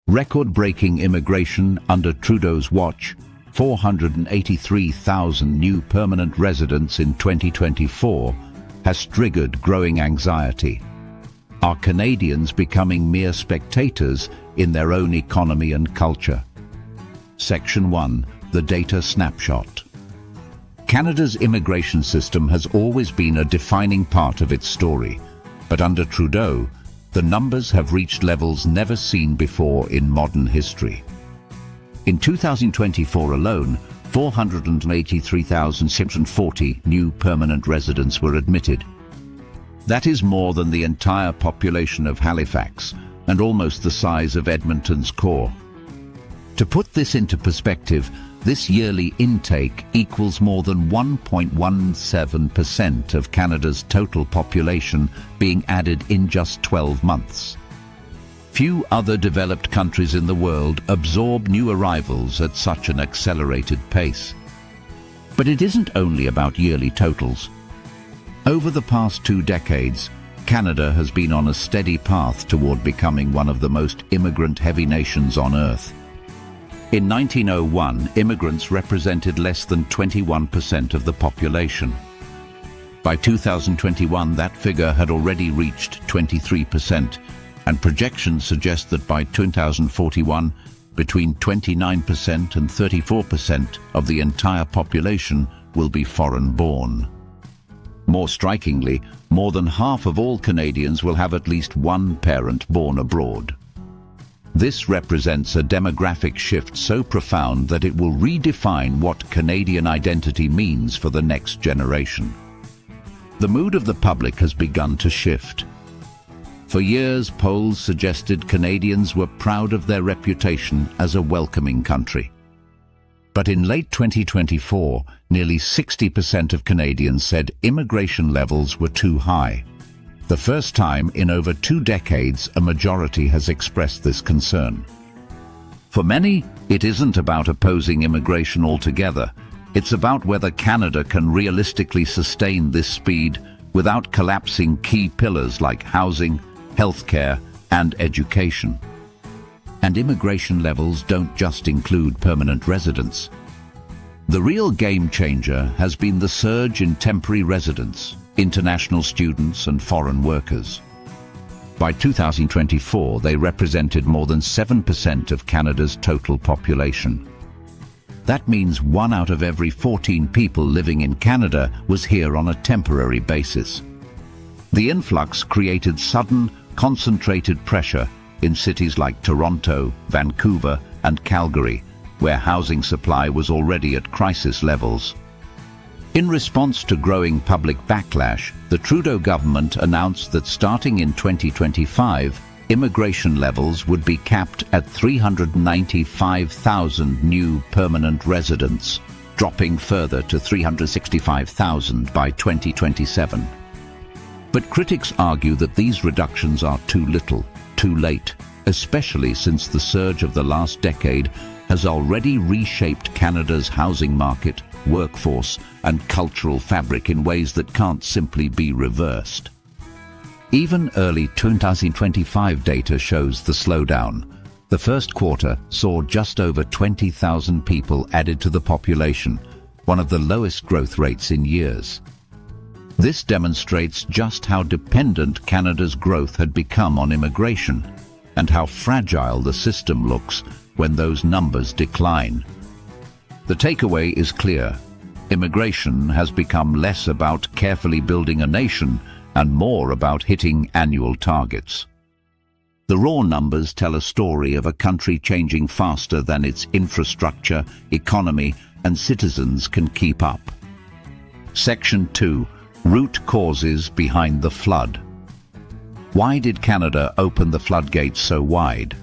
Record-breaking immigration under Trudeau's watch, 483,000 new permanent residents in 2024, has triggered growing anxiety. Are Canadians becoming mere spectators in their own economy and culture? Section 1. The Data Snapshot. Canada's immigration system has always been a defining part of its story, but under Trudeau, the numbers have reached levels never seen before in modern history. In 2024 alone, 483,640 new permanent residents were admitted. That is more than the entire population of Halifax and almost the size of Edmonton's core. To put this into perspective, this yearly intake equals more than 1.17% of Canada's total population being added in just 12 months. Few other developed countries in the world absorb new arrivals at such an accelerated pace. But it isn't only about yearly totals. Over the past 2 decades, Canada has been on a steady path toward becoming one of the most immigrant-heavy nations on Earth. In 1901, immigrants represented less than 21% of the population. By 2021, that figure had already reached 23%, and projections suggest that by 2041, between 29% and 34% of the entire population will be foreign-born. More strikingly, more than half of all Canadians will have at least one parent born abroad. This represents a demographic shift so profound that it will redefine what Canadian identity means for the next generation. The mood of the public has begun to shift. For years, polls suggested Canadians were proud of their reputation as a welcoming country. But in late 2024, nearly 60% of Canadians said immigration levels were too high. The first time in over 2 decades a majority has expressed this concern. For many, it isn't about opposing immigration altogether. It's about whether Canada can realistically sustain this speed without collapsing key pillars like housing, healthcare, and education. And immigration levels don't just include permanent residents. The real game changer has been the surge in temporary residents, international students and foreign workers. By 2024, they represented more than 7% of Canada's total population. That means 1 out of every 14 people living in Canada was here on a temporary basis. The influx created sudden, concentrated pressure in cities like Toronto, Vancouver, and Calgary, where housing supply was already at crisis levels. In response to growing public backlash, the Trudeau government announced that starting in 2025, immigration levels would be capped at 395,000 new permanent residents, dropping further to 365,000 by 2027. But critics argue that these reductions are too little, too late, especially since the surge of the last decade has already reshaped Canada's housing market, workforce, and cultural fabric in ways that can't simply be reversed. Even early 2025 data shows the slowdown. The first quarter saw just over 20,000 people added to the population, one of the lowest growth rates in years. This demonstrates just how dependent Canada's growth had become on immigration, and how fragile the system looks when those numbers decline. The takeaway is clear. Immigration has become less about carefully building a nation and more about hitting annual targets. The raw numbers tell a story of a country changing faster than its infrastructure, economy, and citizens can keep up. Section 2. Root causes behind the flood. Why did Canada open the floodgates so wide?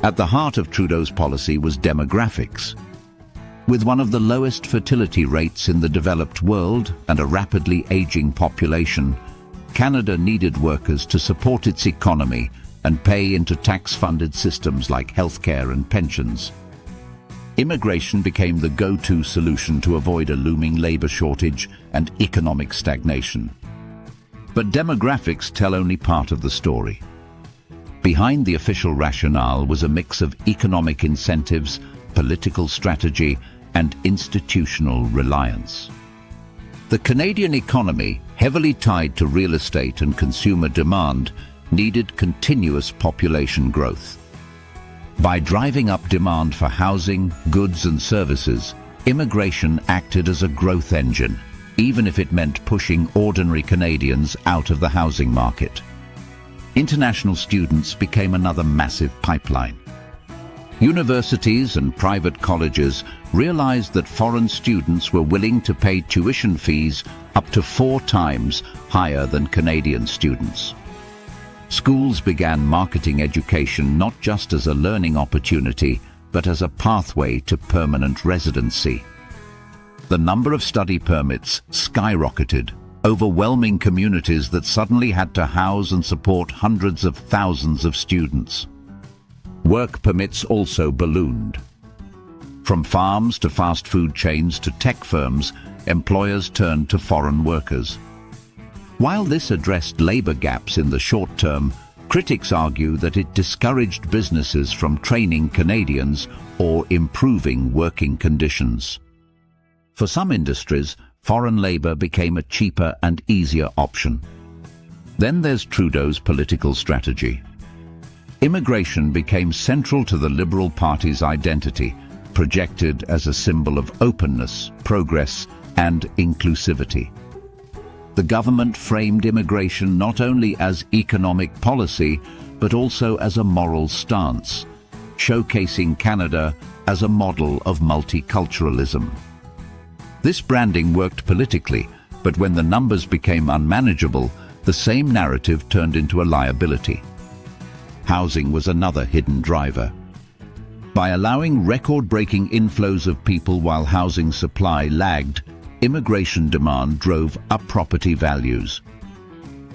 At the heart of Trudeau's policy was demographics. With one of the lowest fertility rates in the developed world and a rapidly aging population, Canada needed workers to support its economy and pay into tax-funded systems like healthcare and pensions. Immigration became the go-to solution to avoid a looming labor shortage and economic stagnation. But demographics tell only part of the story. Behind the official rationale was a mix of economic incentives, political strategy, and institutional reliance. The Canadian economy, heavily tied to real estate and consumer demand, needed continuous population growth. By driving up demand for housing, goods and services, immigration acted as a growth engine, even if it meant pushing ordinary Canadians out of the housing market. International students became another massive pipeline. Universities and private colleges realized that foreign students were willing to pay tuition fees up to 4 times higher than Canadian students. Schools began marketing education not just as a learning opportunity, but as a pathway to permanent residency. The number of study permits skyrocketed, overwhelming communities that suddenly had to house and support hundreds of thousands of students. Work permits also ballooned. From farms to fast food chains to tech firms, employers turned to foreign workers. While this addressed labor gaps in the short term, critics argue that it discouraged businesses from training Canadians or improving working conditions. For some industries, foreign labor became a cheaper and easier option. Then there's Trudeau's political strategy. Immigration became central to the Liberal Party's identity, projected as a symbol of openness, progress, and inclusivity. The government framed immigration not only as economic policy, but also as a moral stance, showcasing Canada as a model of multiculturalism. This branding worked politically, but when the numbers became unmanageable, the same narrative turned into a liability. Housing was another hidden driver. By allowing record-breaking inflows of people while housing supply lagged, immigration demand drove up property values.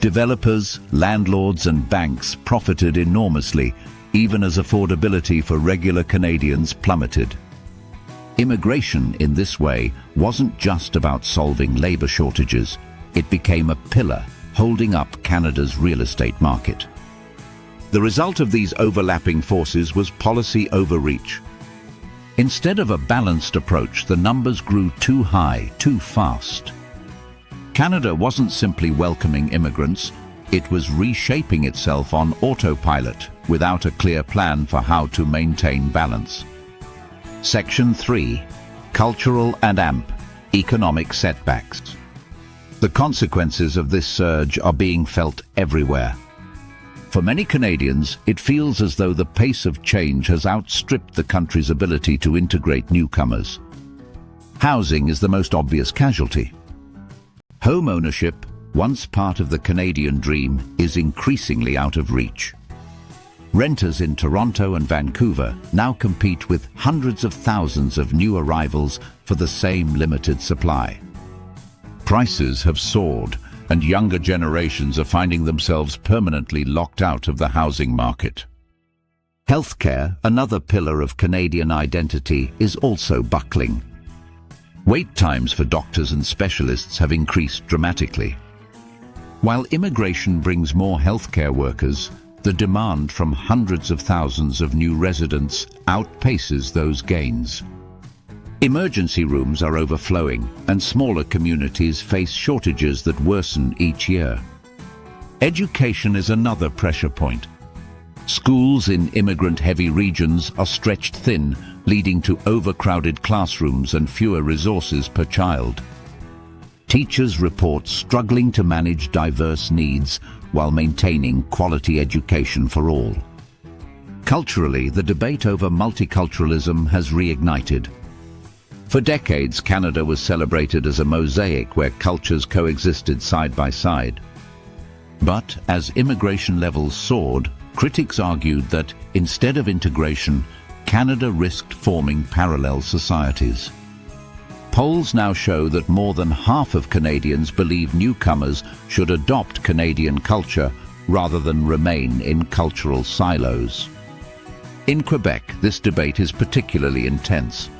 Developers, landlords and banks profited enormously, even as affordability for regular Canadians plummeted. Immigration, in this way, wasn't just about solving labor shortages. It became a pillar holding up Canada's real estate market. The result of these overlapping forces was policy overreach. Instead of a balanced approach, the numbers grew too high, too fast. Canada wasn't simply welcoming immigrants, it was reshaping itself on autopilot without a clear plan for how to maintain balance. Section 3. Cultural and economic setbacks. The consequences of this surge are being felt everywhere. For many Canadians, it feels as though the pace of change has outstripped the country's ability to integrate newcomers. Housing is the most obvious casualty. Home ownership, once part of the Canadian dream, is increasingly out of reach. Renters in Toronto and Vancouver now compete with hundreds of thousands of new arrivals for the same limited supply. Prices have soared, and younger generations are finding themselves permanently locked out of the housing market. Healthcare, another pillar of Canadian identity, is also buckling. Wait times for doctors and specialists have increased dramatically. While immigration brings more healthcare workers, the demand from hundreds of thousands of new residents outpaces those gains. Emergency rooms are overflowing, and smaller communities face shortages that worsen each year. Education is another pressure point. Schools in immigrant-heavy regions are stretched thin, leading to overcrowded classrooms and fewer resources per child. Teachers report struggling to manage diverse needs while maintaining quality education for all. Culturally, the debate over multiculturalism has reignited. For decades, Canada was celebrated as a mosaic where cultures coexisted side by side. But as immigration levels soared, critics argued that, instead of integration, Canada risked forming parallel societies. Polls now show that more than half of Canadians believe newcomers should adopt Canadian culture rather than remain in cultural silos. In Quebec, this debate is particularly intense.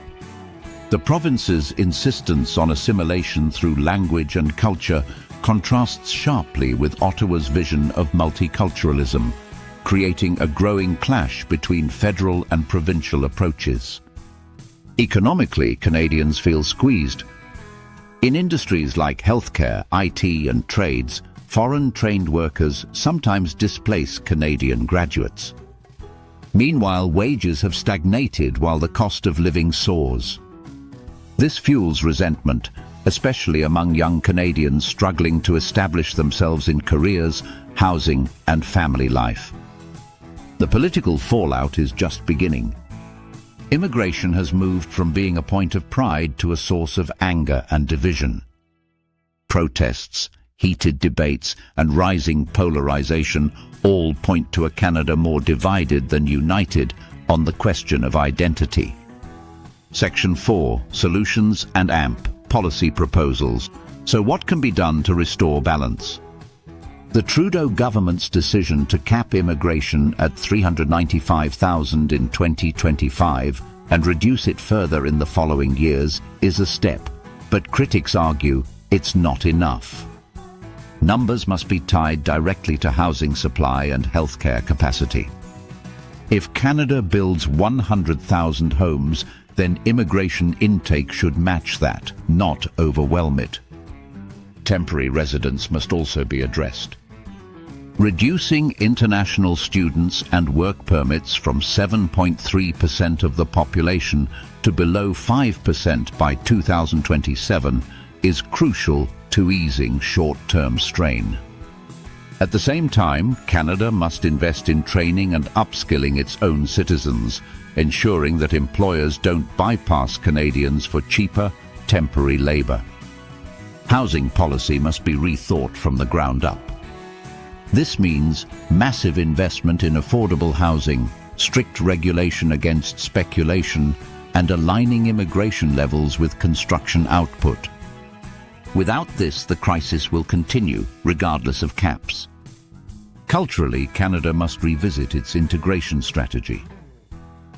The province's insistence on assimilation through language and culture contrasts sharply with Ottawa's vision of multiculturalism, creating a growing clash between federal and provincial approaches. Economically, Canadians feel squeezed. In industries like healthcare, IT, and trades, foreign-trained workers sometimes displace Canadian graduates. Meanwhile, wages have stagnated while the cost of living soars. This fuels resentment, especially among young Canadians struggling to establish themselves in careers, housing, and family life. The political fallout is just beginning. Immigration has moved from being a point of pride to a source of anger and division. Protests, heated debates, and rising polarization all point to a Canada more divided than united on the question of identity. Section 4, Solutions and AMP, Policy Proposals. So what can be done to restore balance? The Trudeau government's decision to cap immigration at 395,000 in 2025 and reduce it further in the following years is a step, but critics argue it's not enough. Numbers must be tied directly to housing supply and healthcare capacity. If Canada builds 100,000 homes, then immigration intake should match that, not overwhelm it. Temporary residents must also be addressed. Reducing international students and work permits from 7.3% of the population to below 5% by 2027 is crucial to easing short-term strain. At the same time, Canada must invest in training and upskilling its own citizens, ensuring that employers don't bypass Canadians for cheaper, temporary labour. Housing policy must be rethought from the ground up. This means massive investment in affordable housing, strict regulation against speculation, and aligning immigration levels with construction output. Without this, the crisis will continue, regardless of caps. Culturally, Canada must revisit its integration strategy.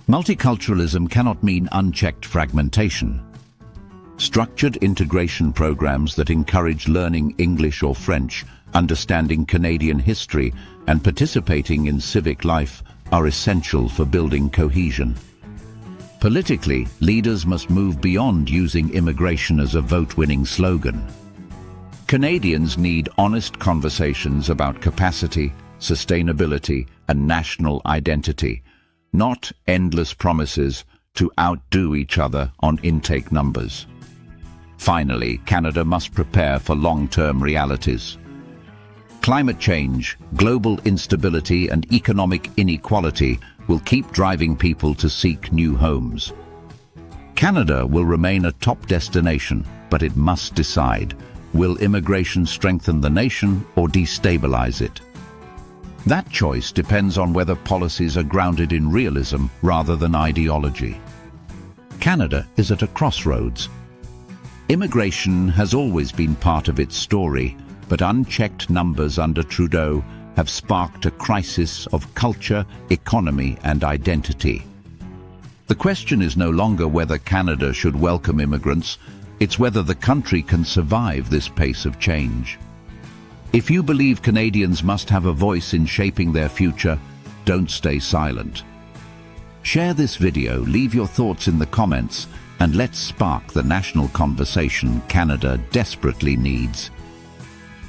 Multiculturalism cannot mean unchecked fragmentation. Structured integration programs that encourage learning English or French, understanding Canadian history, and participating in civic life are essential for building cohesion. Politically, leaders must move beyond using immigration as a vote-winning slogan. Canadians need honest conversations about capacity, sustainability, and national identity, not endless promises to outdo each other on intake numbers. Finally, Canada must prepare for long-term realities. Climate change, global instability, and economic inequality will keep driving people to seek new homes. Canada will remain a top destination, but it must decide, will immigration strengthen the nation or destabilize it? That choice depends on whether policies are grounded in realism rather than ideology. Canada is at a crossroads. Immigration has always been part of its story, but unchecked numbers under Trudeau have sparked a crisis of culture, economy, and identity. The question is no longer whether Canada should welcome immigrants, it's whether the country can survive this pace of change. If you believe Canadians must have a voice in shaping their future, don't stay silent. Share this video, leave your thoughts in the comments, and let's spark the national conversation Canada desperately needs.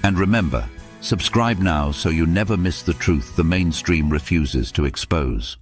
And remember, subscribe now so you never miss the truth the mainstream refuses to expose.